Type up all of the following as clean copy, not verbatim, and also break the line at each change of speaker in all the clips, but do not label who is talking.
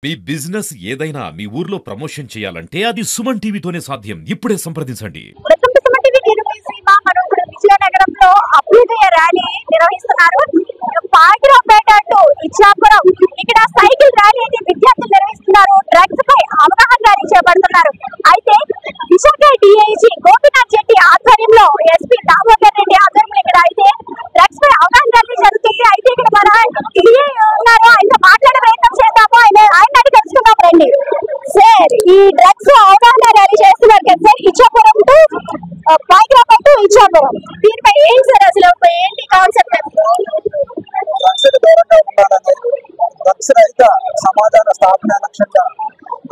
మీ business ఏదైనా మీ ఊర్లో promotion చేయాలంటే అది సుమన్ టీవీతోనే సాధ్యం. ఇప్పుడే సంప్రదించండి.
విజయనగరంలో అభ్యుదయ ర్యాలీ నిర్వహిస్తున్నారు. పాగిరావుపేట టు ఇచ్చాపురం ఇక్కడ సైకిల్ ర్యాలీ అయితే విద్యార్థులు నిర్వహిస్తున్నారు. డ్రగ్స్ పై అవగాహన ర్యాలీ చేపడుతున్నారు. అయితే విశాఖ డిఐజీ గోపినాథ్ రెడ్డి ఆధ్వర్యంలో ఎస్పీ దామోదర్ రెడ్డి ఆధ్వర్యంలో ఇక్కడ అయితే డ్రగ్స్ పై అవగాహన ర్యాలీ జరుగుతుంది. అయితే ఇక్కడ మన ఉన్నారు, ఆయనతో మాట్లాడే ప్రయత్నం చేద్దాము. ఆయన తెలుసుకుందాం రండి. సార్, ఈ డ్రగ్స్ అవగాహన ర్యాలీ చేస్తున్నారు కదా sir, Ichchapuram to Pagiraopeta to Ichchapuram, దీనిపై ఏంటి సార్, అసలు ఏంటి కాన్సెప్ట్?
డ్రగ్స్ రహిత సమాజాల స్థాపన లక్ష్యంగా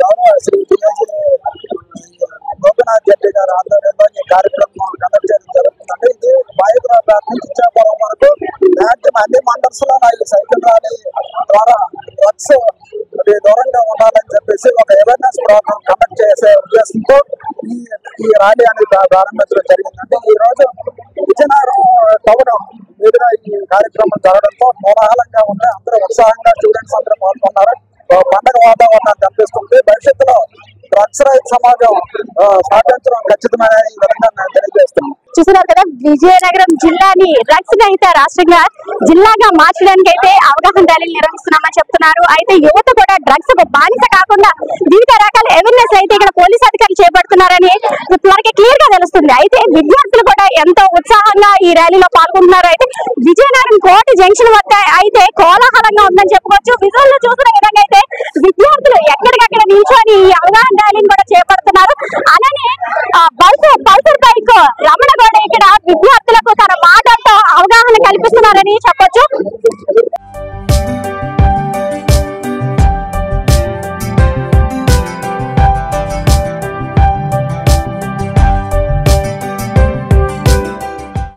గౌరవ శ్రీ గోపినాథ్ రెడ్డి గారి ఆధ్వర్యంలో ఈ కార్యక్రమం కండక్ట్ చేయడం జరుగుతుందండి. ఇది పాగిరావుపేట నుంచి ఇచ్చాపురం వరకు మ్యాక్సిమం అన్ని మండల్స్ లో ఈ సైకిల్ ర్యాలీ ద్వారా డ్రగ్స్ దూరంగా ఉండాలని చెప్పేసి ఒక అవేర్నెస్ ప్రోగ్రామ్ కండక్ట్ చేసే ఉద్దేశంతో ఈ ర్యాలీ అనేది ప్రారంభించడం జరిగిందండి. ఈ రోజు విజయనగరం టౌన్ మీదుగా ఈ కార్యక్రమం జరగడంతో కోలాహలంగా ఉంది. అందరూ ఉత్సాహంగా స్టూడెంట్స్ అందరూ పాల్గొన్నారు. పండగ వాతావరణం కనిపిస్తుంది. భవిష్యత్తులో డ్రగ్స్ రహిత సమాజం స్థాపించడం ఖచ్చితమైన విధంగా తెలియజేస్తున్నాం.
చూస్తున్నారు కదా, విజయనగరం జిల్లాని డ్రగ్స్ రహిత రాష్ట్రంగా జిల్లాగా మార్చడానికి అయితే అవగాహన ర్యాలీలు నిర్వహిస్తున్నామని చెప్తున్నారు. అయితే యువత కూడా డ్రగ్స్ బానిస కాకుండా వివిధ రకాల అవేర్నెస్ అయితే ఇక్కడ పోలీస్ అధికారులు చేపడుతున్నారని మనకి క్లియర్ గా తెలుస్తుంది. అయితే విద్యార్థులు కూడా ఎంతో ఉత్సాహంగా ఈ ర్యాలీలో పాల్గొంటున్నారు. అయితే విజయనగరం కోట జంక్షన్ వద్ద అయితే కోలాహలంగా ఉందని చెప్పుకోవచ్చు. విజువల్ లో చూసిన విధంగా అయితే విద్యార్థులు ఎక్కడికక్కడ నిల్చొని ఈ అవగాహన ర్యాలీని కూడా చేపడుతున్నారు. అలానే పల్సర్ బైక్ రమణ కూడా ఇక్కడ విద్యార్థులకు తన మాటలతో అవగాహన కల్పిస్తున్నారని చెప్పొచ్చు.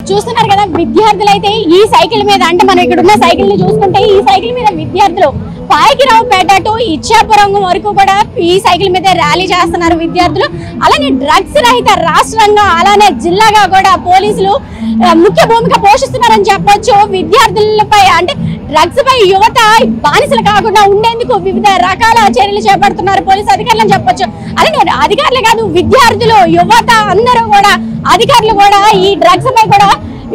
చూస్తున్నారు కదా, విద్యార్థులు అయితే ఈ సైకిల్ మీద, అంటే మనం ఇక్కడ ఉన్న సైకిల్ ని చూసుకుంటే ఈ సైకిల్ మీద విద్యార్థులు పాగిరావుపేట టు ఇచ్చాపురం వరకు కూడా ఈ సైకిల్ మీద ర్యాలీ చేస్తున్నారు విద్యార్థులు. అలానే డ్రగ్స్ రహిత రాష్ట్రంగా అలానే జిల్లాగా కూడా పోలీసులు ముఖ్య భూమిక పోషిస్తున్నారని చెప్పొచ్చు. విద్యార్థులపై అంటే డ్రగ్స్ పై యువత బానిసలు కాకుండా ఉండేందుకు వివిధ రకాల చర్యలు చేపడుతున్నారు పోలీసు అధికారులు అని చెప్పొచ్చు. అలానే అధికారులే కాదు, విద్యార్థులు, యువత అందరూ కూడా, అధికారులు కూడా ఈ డ్రగ్స్ పై కూడా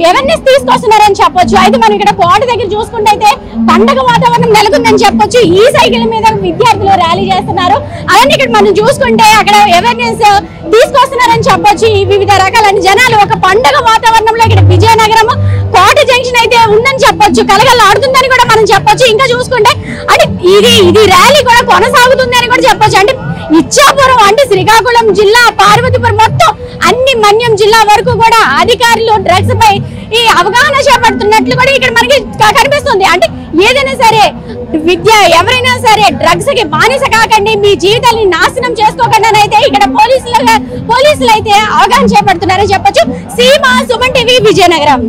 అవేర్నెస్ తీసుకొస్తున్నారని చెప్పొచ్చు. అయితే మనం ఇక్కడ కోట దగ్గర చూసుకుంటే అయితే పండగ వాతావరణం నెలకొందని చెప్పొచ్చు. ఈ సైకిల్ మీద విద్యార్థులు ర్యాలీ చేస్తున్నారు. అలానే ఇక్కడ మనం చూసుకుంటే అక్కడ అవేర్నెస్ తీసుకొస్తున్నారని చెప్పొచ్చు. ఈ వివిధ రకాల జనాలు ఒక పండగ వాతావరణంలో ఇక్కడ విజయనగరం కోట జంక్షన్ అయితే ఉందని చెప్పొచ్చు, కలగలాడుతుందని కూడా మనం చెప్పొచ్చు. ఇంకా చూసుకుంటే అంటే ఇది ర్యాలీ కూడా కొనసాగుతుంది అని కూడా చెప్పొచ్చు. అంటే ఇచ్చాపురం అంటే శ్రీకాకుళం జిల్లా, పార్వతీపురం మొత్తం అన్ని మన్యం జిల్లా వరకు కూడా అధికారులు డ్రగ్స్ పై ఈ అవగాహన చేపడుతున్నట్లు కూడా ఇక్కడ మనకి కనిపిస్తుంది. అంటే ఏదైనా సరే ఎవరైనా సరే డ్రగ్స్ కి బానిస కాకండి, మీ జీవితాన్ని నాశనం చేసుకోకండి అని అయితే ఇక్కడ పోలీసులు అయితే అవగాహన చేపడుతున్నారని చెప్పొచ్చు. సీమ, సుమన్ టీవీ, విజయనగరం.